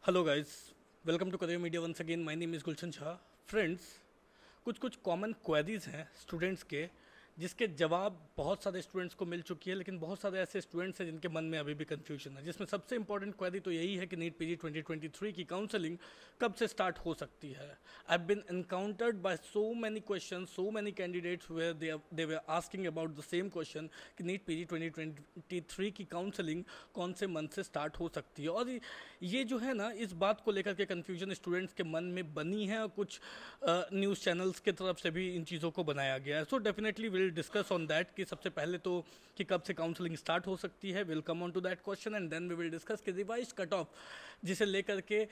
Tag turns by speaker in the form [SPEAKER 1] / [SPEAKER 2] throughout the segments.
[SPEAKER 1] Hello guys, welcome to career media once again. My name is Gulshan Shah. Friends, कुछ common queries हैं students के, जिसके जवाब बहुत सारे स्टूडेंट्स को मिल चुकी है, लेकिन बहुत सारे ऐसे स्टूडेंट्स हैं जिनके मन में अभी भी कंफ्यूजन है। जिसमें सबसे इंपॉर्टेंट क्वेरी तो यही है कि नीट पीजी 2023 की काउंसलिंग कब से स्टार्ट हो सकती है। I have been encountered by so many question, so many candidates where they were asking about the same question कि नीट पीजी 2023 की काउंसलिंग कौन से मंथ से स्टार्ट हो सकती है। और ये जो है ना, इस बात को लेकर के कंफ्यूजन स्टूडेंट्स के मन में बनी है और कुछ न्यूज़ चैनल्स की तरफ से भी इन चीज़ों को बनाया गया है। So definitely will discuss on that कि सबसे पहले तो कि कब से काउंसलिंग स्टार्ट हो सकती है। Will come on to that question and then we will discuss कि रिवाइज कट ऑफ जिसे लेकर के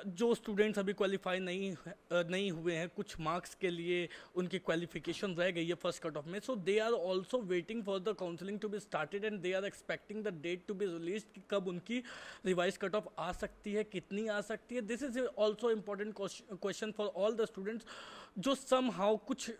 [SPEAKER 1] जो स्टूडेंट्स अभी क्वालिफाई नहीं हुए हैं, कुछ मार्क्स के लिए उनकी क्वालिफिकेशन रह गई है फर्स्ट कट ऑफ में, so they are also waiting for the counselling to be started and they are expecting the date to be release कि कब उनकी रिवाइज कट ऑफ आ सकती है, कितनी आ सकती है। This is also important question for all the students जो सम हाउ कुछ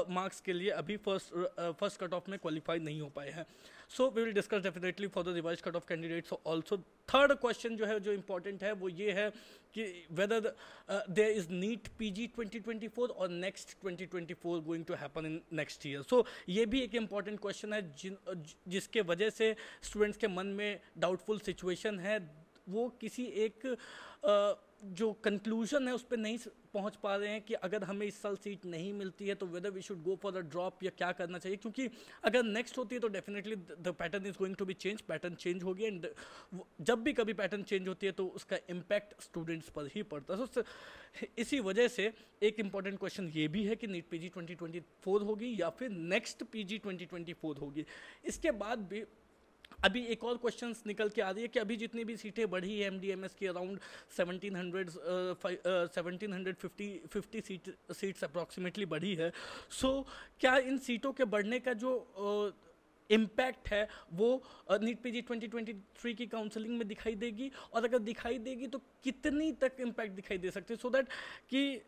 [SPEAKER 1] मार्क्स के लिए अभी फर्स्ट कट ऑफ में क्वालिफाई नहीं हो पाए हैं। So we will discuss definitely for the revise cut off candidates also. Third question जो है, जो इंपॉर्टेंट है, वो ये है कि whether there is NEET PG 2024 और next 2024 going to happen in next year. So ये भी एक इंपॉर्टेंट क्वेश्चन है जिसके वजह से स्टूडेंट्स के मन में डाउटफुल सिचुएशन है। वो किसी एक जो कंक्लूजन है उस पर नहीं पहुंच पा रहे हैं कि अगर हमें इस साल सीट नहीं मिलती है तो whether we should go for a drop या क्या करना चाहिए, क्योंकि अगर नेक्स्ट होती है तो definitely the pattern is going to be change. Pattern change हो गया एंड जब भी कभी पैटर्न चेंज होती है तो उसका इम्पैक्ट स्टूडेंट्स पर ही पड़ता है। इसी वजह से एक इंपॉर्टेंट क्वेश्चन ये भी है कि नीट पीजी 2024 होगी या फिर नेक्स्ट पीजी 2024 होगी। इसके बाद भी अभी एक और क्वेश्चंस निकल के आ रही है कि अभी जितनी भी सीटें बढ़ी है एमडीएमएस की अराउंड 1750 सीट्स अप्रॉक्सीमेटली बढ़ी है। सो क्या इन सीटों के बढ़ने का जो इम्पैक्ट है वो नीट पीजी 2023 की काउंसलिंग में दिखाई देगी, और अगर दिखाई देगी तो कितनी तक इम्पैक्ट दिखाई दे सकती है, सो दैट कि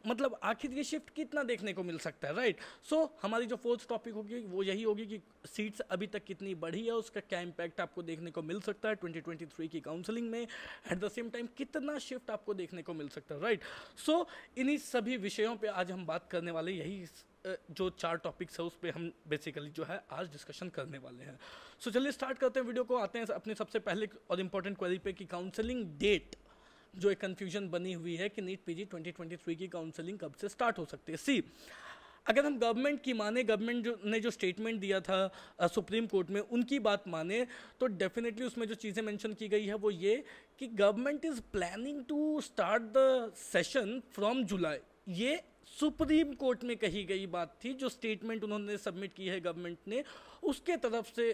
[SPEAKER 1] मतलब आखिर ये शिफ्ट कितना देखने को मिल सकता है, राइट। सो हमारी जो फोर्थ टॉपिक होगी वो यही होगी कि सीट्स अभी तक कितनी बढ़ी है, उसका क्या इम्पैक्ट आपको देखने को मिल सकता है 2023 की काउंसलिंग में, एट द सेम टाइम कितना शिफ्ट आपको देखने को मिल सकता है, राइट। सो इन्हीं सभी विषयों पे आज हम बात करने वाले, यही जो 4 टॉपिक्स है उस पर हम बेसिकली जो है आज डिस्कशन करने वाले हैं। सो चलिए स्टार्ट करते हैं वीडियो को। आते हैं अपने सबसे पहले और इम्पोर्टेंट क्वेरी पे कि काउंसलिंग डेट, जो एक कंफ्यूजन बनी हुई है कि नीट पीजी 2023 की काउंसलिंग कब से स्टार्ट हो सकती है। सी, अगर हम गवर्नमेंट की माने, गवर्नमेंट ने जो स्टेटमेंट दिया था सुप्रीम कोर्ट में, उनकी बात माने तो डेफिनेटली उसमें जो चीज़ें मेंशन की गई है वो ये कि government is planning to start the session from July. ये सुप्रीम कोर्ट में कही गई बात थी, जो स्टेटमेंट उन्होंने सबमिट की है गवर्नमेंट ने, उसके तरफ से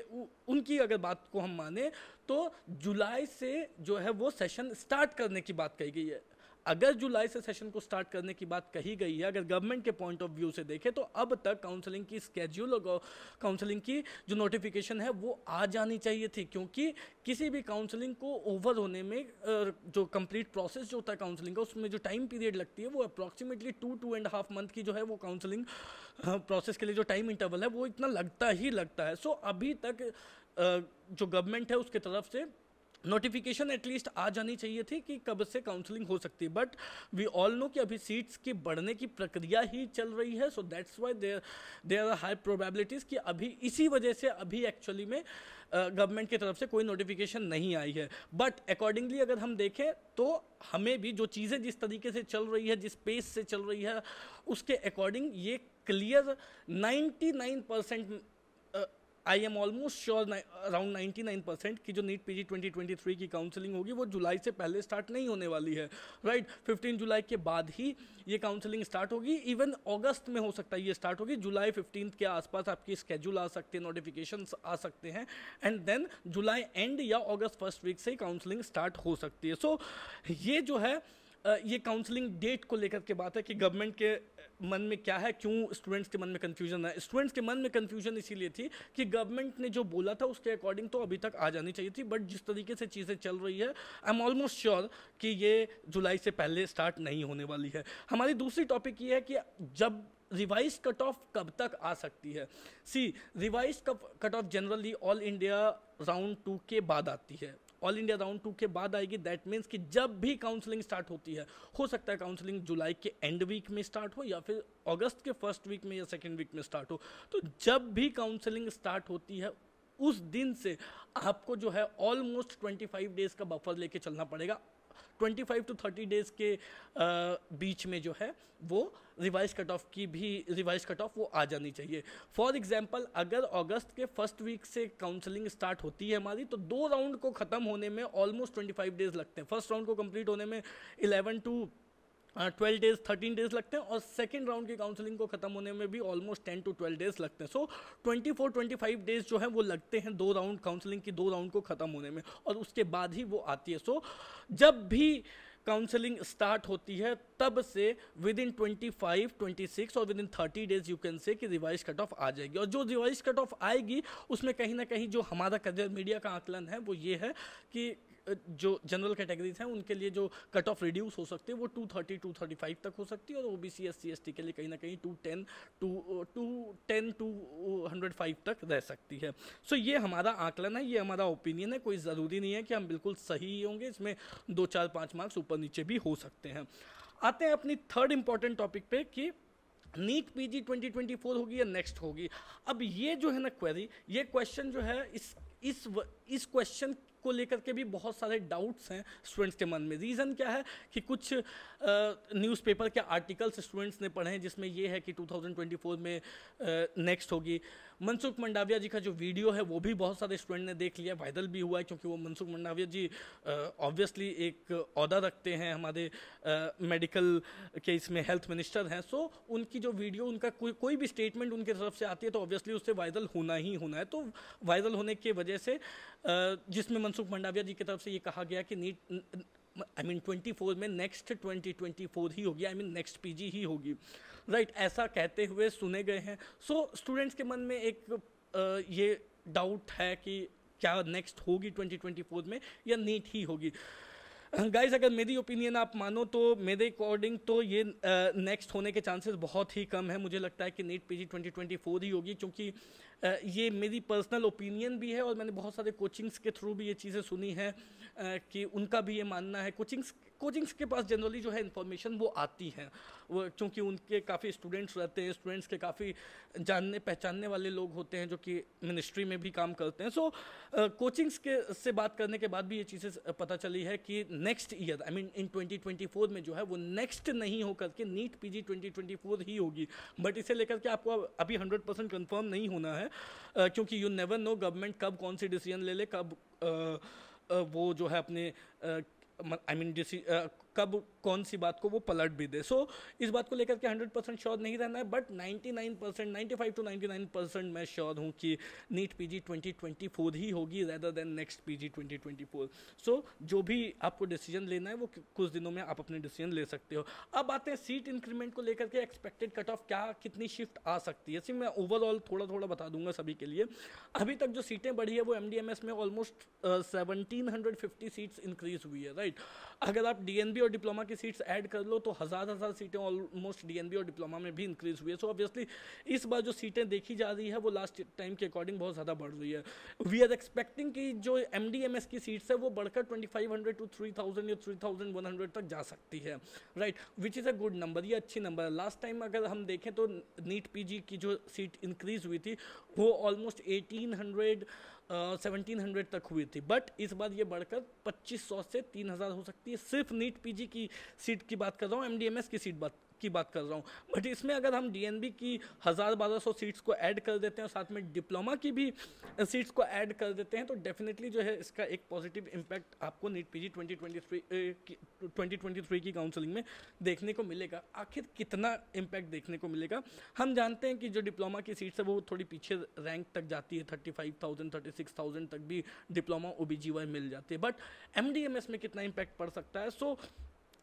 [SPEAKER 1] उनकी अगर बात को हम माने तो जुलाई से जो है वो सेशन स्टार्ट करने की बात कही गई है। अगर जुलाई से सेशन को स्टार्ट करने की बात कही गई है, अगर गवर्नमेंट के पॉइंट ऑफ व्यू से देखें, तो अब तक काउंसलिंग की स्केड्यूल और काउंसलिंग की जो नोटिफिकेशन है वो आ जानी चाहिए थी, क्योंकि किसी भी काउंसलिंग को ओवर होने में जो कंप्लीट प्रोसेस जो होता है काउंसलिंग का, उसमें जो टाइम पीरियड लगती है वो अप्रॉक्सीमेटली 2.5 मंथ की जो है वो काउंसलिंग प्रोसेस के लिए जो टाइम इंटरवल है वो इतना लगता ही लगता है। सो अभी तक जो गवर्नमेंट है उसके तरफ से नोटिफिकेशन एटलीस्ट आ जानी चाहिए थी कि कब से काउंसलिंग हो सकती है, बट वी ऑल नो कि अभी सीट्स की बढ़ने की प्रक्रिया ही चल रही है। So that's why there are high probabilities कि अभी इसी वजह से अभी एक्चुअली में गवर्नमेंट की तरफ से कोई नोटिफिकेशन नहीं आई है। बट अकॉर्डिंगली अगर हम देखें तो हमें भी जो चीज़ें जिस तरीके से चल रही है, जिस पेस से चल रही है, उसके अकॉर्डिंग ये clear 99% I am almost sure around 99% की जो नीट पीजी 2023 की काउंसलिंग होगी वो जुलाई से पहले स्टार्ट नहीं होने वाली है, राइट। 15 जुलाई के बाद ही ये काउंसलिंग स्टार्ट होगी। इवन अगस्त में हो सकता है ये स्टार्ट होगी, जुलाई 15 के आसपास आपकी स्केड्यूल आ सकते हैं, नोटिफिकेशन आ सकते हैं, एंड देन जुलाई एंड या अगस्त फर्स्ट वीक से ही काउंसलिंग स्टार्ट हो सकती है। सो ये जो है ये काउंसलिंग डेट को लेकर के बात है कि गवर्नमेंट के मन में क्या है, क्यों स्टूडेंट्स के मन में कन्फ्यूजन है। स्टूडेंट्स के मन में कन्फ्यूजन इसीलिए थी कि गवर्नमेंट ने जो बोला था उसके अकॉर्डिंग तो अभी तक आ जानी चाहिए थी, बट जिस तरीके से चीज़ें चल रही है आई एम ऑलमोस्ट श्योर कि ये जुलाई से पहले स्टार्ट नहीं होने वाली है। हमारी दूसरी टॉपिक ये है कि जब रिवाइज कट ऑफ कब तक आ सकती है। See, revise cut off generally all India round 2 के बाद आती है, ऑल इंडिया राउंड 2 के बाद आएगी। दैट मीन्स कि जब भी काउंसलिंग स्टार्ट होती है, हो सकता है काउंसलिंग जुलाई के एंड वीक में स्टार्ट हो या फिर अगस्त के फर्स्ट वीक में या सेकेंड वीक में स्टार्ट हो, तो जब भी काउंसलिंग स्टार्ट होती है उस दिन से आपको जो है ऑलमोस्ट 25 डेज का बफर लेके चलना पड़ेगा। 25 to 30 डेज के बीच में जो है वो रिवाइज कट ऑफ वो आ जानी चाहिए। फॉर एग्जांपल अगर अगस्त के फर्स्ट वीक से काउंसलिंग स्टार्ट होती है हमारी, तो 2 राउंड को ख़त्म होने में ऑलमोस्ट 25 डेज लगते हैं। फर्स्ट राउंड को कंप्लीट होने में 11 to 12 डेज 13 डेज लगते हैं और सेकेंड राउंड की काउंसलिंग को खत्म होने में भी ऑलमोस्ट 10 to 12 डेज लगते हैं। सो 24-25 डेज जो है वो लगते हैं 2 राउंड काउंसलिंग की 2 राउंड को ख़त्म होने में, और उसके बाद ही वो आती है। सो जब भी काउंसलिंग स्टार्ट होती है तब से विद इन 25, 26 और with in 30 days you can say कि रिवाइज कट ऑफ आ जाएगी। और जो रिवाइज कट ऑफ आएगी उसमें कहीं ना कहीं जो हमारा करियर मीडिया का आकलन है वो ये है कि जो जनरल कैटेगरीज हैं उनके लिए जो कट ऑफ रिड्यूस हो सकती है वो 230, 235 तक हो सकती है, और ओबीसी, एससी, एसटी के लिए कहीं ना कहीं 210 to 105 तक रह सकती है। सो ये हमारा आकलन है, ये हमारा ओपिनियन है, कोई ज़रूरी नहीं है कि हम बिल्कुल सही ही होंगे, इसमें 2, 4, 5 मार्क्स ऊपर नीचे भी हो सकते हैं। आते हैं अपनी थर्ड इंपॉर्टेंट टॉपिक पे कि नीट पीजी 2024 होगी या नेक्स्ट होगी। अब ये जो है ना क्वेरी, ये क्वेश्चन जो है इस क्वेश्चन को लेकर के भी बहुत सारे डाउट्स हैं स्टूडेंट्स के मन में। रीज़न क्या है कि कुछ न्यूज़पेपर के आर्टिकल्स स्टूडेंट्स ने पढ़े हैं जिसमें ये है कि 2024 में नेक्स्ट होगी। मनसुख मंडाविया जी का जो वीडियो है वो भी बहुत सारे स्टूडेंट ने देख लिया, वायरल भी हुआ है, क्योंकि वो मनसुख मंडाविया जी ऑब्वियसली एक ओहदा रखते हैं हमारे मेडिकल के, इसमें हेल्थ मिनिस्टर हैं। सो उनकी जो वीडियो, उनका कोई भी स्टेटमेंट उनकी तरफ से आती है तो ऑब्वियसली उससे वायरल होना ही होना है। तो वायरल होने की वजह से जिसमें मनसुख मंडाविया जी की तरफ से ये कहा गया कि नीट 24 में नेक्स्ट 2024 ही होगी, नेक्स्ट पीजी ही होगी, राइट, ऐसा कहते हुए सुने गए हैं। सो स्टूडेंट्स के मन में एक ये डाउट है कि क्या नेक्स्ट होगी 2024 में या नीट ही होगी। गाइस अगर मेरी ओपिनियन आप मानो तो मेरे अकॉर्डिंग तो ये नेक्स्ट होने के चांसेस बहुत ही कम है। मुझे लगता है कि नीट पीजी 2024 ही होगी, क्योंकि ये मेरी पर्सनल ओपिनियन भी है और मैंने बहुत सारे कोचिंग्स के थ्रू भी ये चीज़ें सुनी हैं कि उनका भी ये मानना है। कोचिंग्स के पास जनरली जो है इन्फॉर्मेशन वो आती है, वो क्योंकि उनके काफ़ी स्टूडेंट्स रहते हैं, स्टूडेंट्स के काफ़ी जानने पहचानने वाले लोग होते हैं जो कि मिनिस्ट्री में भी काम करते हैं। सो कोचिंग्स के से बात करने के बाद भी ये चीज़ें पता चली है कि नेक्स्ट ईयर इन 2024 में जो है वो नेक्स्ट नहीं होकर के नीट पीजी 2024 ही होगी। बट इसे लेकर के आपको अभी 100% कन्फर्म नहीं होना है, क्योंकि यू नेवर नो गवर्नमेंट कब कौन सी डिसीजन ले ले, कब वो जो है अपने कब कौन सी बात को वो पलट भी दे। सो इस बात को लेकर के 100% श्योर नहीं रहना है, बट 99%, 95 to 99% मैं श्योर हूँ कि नीट पीजी 2024 ही होगी रेदर देन नेक्स्ट पीजी 2024। सो जो भी आपको डिसीजन लेना है वो कुछ दिनों में आप अपने डिसीजन ले सकते हो। अब आते हैं सीट इंक्रीमेंट को लेकर के, एक्सपेक्टेड कट ऑफ क्या कितनी शिफ्ट आ सकती है। सिर्फ मैं ओवरऑल थोड़ा थोड़ा बता दूंगा सभी के लिए। अभी तक जो सीटें बढ़ी है वो MDMS में ऑलमोस्ट 1750 सीट्स इंक्रीज हुई है, राइट। अगर आप DNB और डिप्लोमा की सीट्स ऐड कर लो तो हज़ार सीटें ऑलमोस्ट DNB और डिप्लोमा में भी इंक्रीज हुई है। सो ऑब्वियसली इस बार जो सीटें देखी जा रही है वो लास्ट टाइम के अकॉर्डिंग बहुत ज़्यादा बढ़ रही है। वी आर एक्सपेक्टिंग कि जो MDMS की सीट्स है वो बढ़कर 2500 to 3000 या 3100 तक जा सकती है, right, which is a good number. ये अच्छी नंबर है। लास्ट टाइम अगर हम देखें तो नीट PG की जो सीट इंक्रीज हुई थी वो ऑलमोस्ट 1700 तक हुई थी, बट इस बार ये बढ़कर 2500 से 3000 हो सकती है। सिर्फ नीट पीजी की सीट की बात कर रहा हूँ, MDMS की सीट की बात कर रहा हूँ। बट इसमें अगर हम DNB की 1000-1200 सीट्स को ऐड कर देते हैं और साथ में डिप्लोमा की भी सीट्स को ऐड कर देते हैं तो डेफिनेटली जो है इसका एक पॉजिटिव इम्पैक्ट आपको नीट पीजी 2023 की काउंसलिंग में देखने को मिलेगा। आखिर कितना इम्पैक्ट देखने को मिलेगा? हम जानते हैं कि जो डिप्लोमा की सीट्स है वो थोड़ी पीछे रैंक तक जाती है, 35,000 36,000 तक भी डिप्लोमा OBGY मिल जाती है, बट MDMS में कितना इम्पैक्ट पड़ सकता है। सो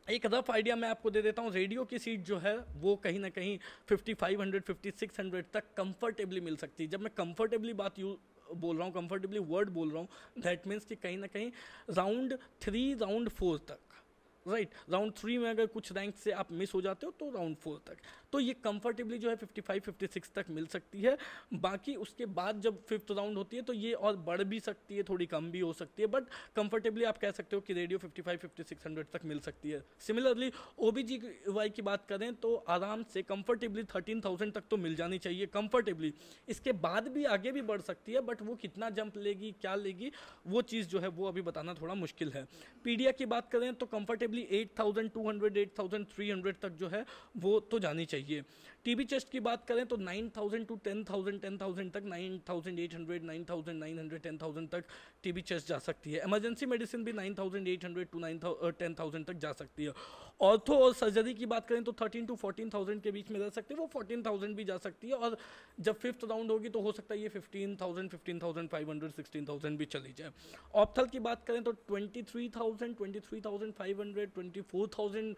[SPEAKER 1] एक रफ आइडिया मैं आपको दे देता हूँ। रेडियो की सीट जो है वो कहीं ना कहीं 5500 5600 तक कंफर्टेबली मिल सकती है। जब मैं कंफर्टेबली बोल रहा हूँ, कंफर्टेबली वर्ड बोल रहा हूँ, दैट मीन्स कि कहीं ना कहीं राउंड 3 राउंड 4 तक राइट, राउंड 3 में अगर कुछ रैंक से आप मिस हो जाते हो तो राउंड 4 तक, तो ये कंफर्टेबली जो है 55-56 तक मिल सकती है। बाकी उसके बाद जब 5th राउंड होती है तो ये और बढ़ भी सकती है, थोड़ी कम भी हो सकती है, बट कंफर्टेबली आप कह सकते हो कि रेडियो 55-5600 तक मिल सकती है। सिमिलरली OBGY की बात करें तो आराम से कंफर्टेबली 13,000 तक तो मिल जानी चाहिए कंफर्टेबली। इसके बाद भी आगे भी बढ़ सकती है, बट वो कितना जंप लेगी, क्या लेगी, वो चीज़ जो है वो अभी बताना थोड़ा मुश्किल है। पीडिया की बात करें तो कंफर्टेबली 8,200 8,300 तक जो है वो तो जानी चाहिए। टीबी चेस्ट की बात करें तो 9,000 to 10,000 10,000 तक, 9,800 9,900 10,000 तक टीबी चेस्ट जा सकती है। इमरजेंसी मेडिसिन भी 9,800 to 10,000 तक जा सकती है। ऑर्थो और सर्जरी की बात करें तो 13 to 14,000 के बीच में रह सकती है, वो 14,000 भी जा सकती है, और जब 5th राउंड होगी तो हो सकता है ये 15,000 15,500 16,000 भी चली जाए। ऑप्थल की बात करें तो 23,000 23,500 24,000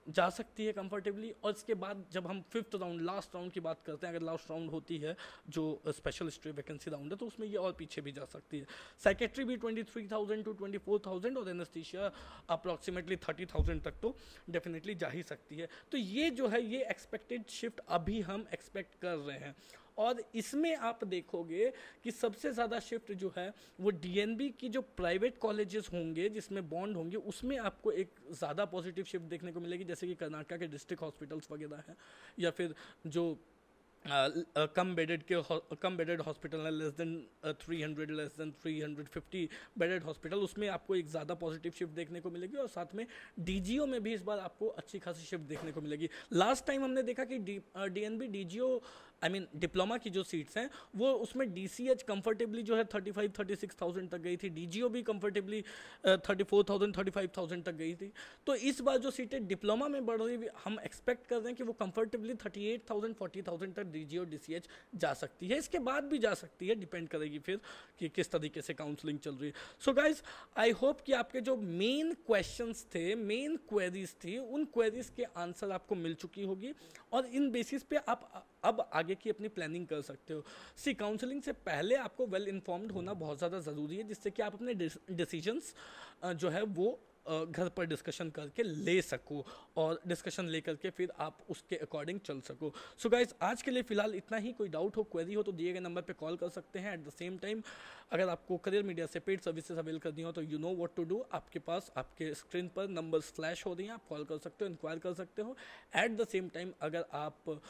[SPEAKER 1] जा सकती है कंफर्टेबली। और इसके बाद जब हम 5th राउंड लास्ट राउंड की बात करते हैं, अगर लास्ट राउंड होती है जो स्पेशल हिस्ट्री वैकेंसी राउंड है, तो उसमें ये और पीछे भी जा सकती है। साइकेट्री भी 23,000 to 24,000 और एनेस्थीसिया अप्रॉक्सीमेटली 30,000 तक तो डेफिनेटली जा ही सकती है। तो ये जो है ये एक्सपेक्टेड शिफ्ट अभी हम एक्सपेक्ट कर रहे हैं, और इसमें आप देखोगे कि सबसे ज़्यादा शिफ्ट जो है वो DNB की जो प्राइवेट कॉलेजेस होंगे जिसमें बॉन्ड होंगे उसमें आपको एक ज़्यादा पॉजिटिव शिफ्ट देखने को मिलेगी, जैसे कि कर्नाटका के डिस्ट्रिक्ट हॉस्पिटल्स वगैरह हैं, या फिर जो कम बेडेड हॉस्पिटल है, less than 300 less than 350 bedded hospital, उसमें आपको एक ज़्यादा पॉजिटिव शिफ्ट देखने को मिलेगी। और साथ में DGO में भी इस बार आपको अच्छी खासी शिफ्ट देखने को मिलेगी। लास्ट टाइम हमने देखा कि DNB DGO डिप्लोमा की जो सीट्स हैं वो उसमें DCH कंफर्टेबली जो है 35-36,000 तक गई थी, DGO भी कंफर्टेबली 34,000-35,000 तक गई थी। तो इस बार जो सीटें डिप्लोमा में बढ़ रही हम एक्सपेक्ट कर रहे हैं कि वो कंफर्टेबली 38,000-40,000 तक DGO DCH जा सकती है। इसके बाद भी जा सकती है, डिपेंड करेगी फिर कि किस तरीके से काउंसलिंग चल रही है। सो गाइज, आई होप कि आपके जो मेन क्वेश्चंस थे, मेन क्वेरीज थी, उन क्वेरीज के आंसर आपको मिल चुकी होगी, और इन बेसिस पे आप अब आगे की अपनी प्लानिंग कर सकते हो। सी काउंसलिंग से पहले आपको वेल इन्फॉर्म्ड होना बहुत ज़्यादा ज़रूरी है, जिससे कि आप अपने डिसीजंस जो है वो घर पर डिस्कशन करके ले सको, और डिस्कशन ले करके फिर आप उसके अकॉर्डिंग चल सको। सो गाइज, आज के लिए फ़िलहाल इतना ही। कोई डाउट हो, क्वेरी हो तो दिए गए नंबर पे कॉल कर सकते हैं। एट द सेम टाइम अगर आपको करियर मीडिया से पेड सर्विसेज अवेल करनी हो तो you know what to do. आपके पास आपके स्क्रीन पर नंबर्स फ्लैश हो रही हैं, आप कॉल कर सकते हो, इंक्वायर कर सकते हो। एट द सेम टाइम अगर आप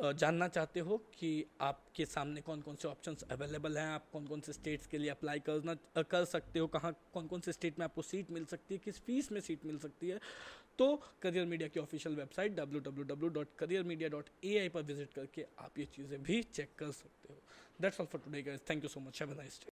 [SPEAKER 1] जानना चाहते हो कि आपके सामने कौन कौन से ऑप्शंस अवेलेबल हैं, आप कौन कौन से स्टेट्स के लिए अप्लाई कर सकते हो, कहाँ कौन कौन से स्टेट में आपको सीट मिल सकती है, किस फीस में सीट मिल सकती है, तो करियर मीडिया की ऑफिशियल वेबसाइट www.careermedia.ai पर विजिट करके आप ये चीज़ें भी चेक कर सकते हो। That's all for today guys, thank you so much, have a nice day.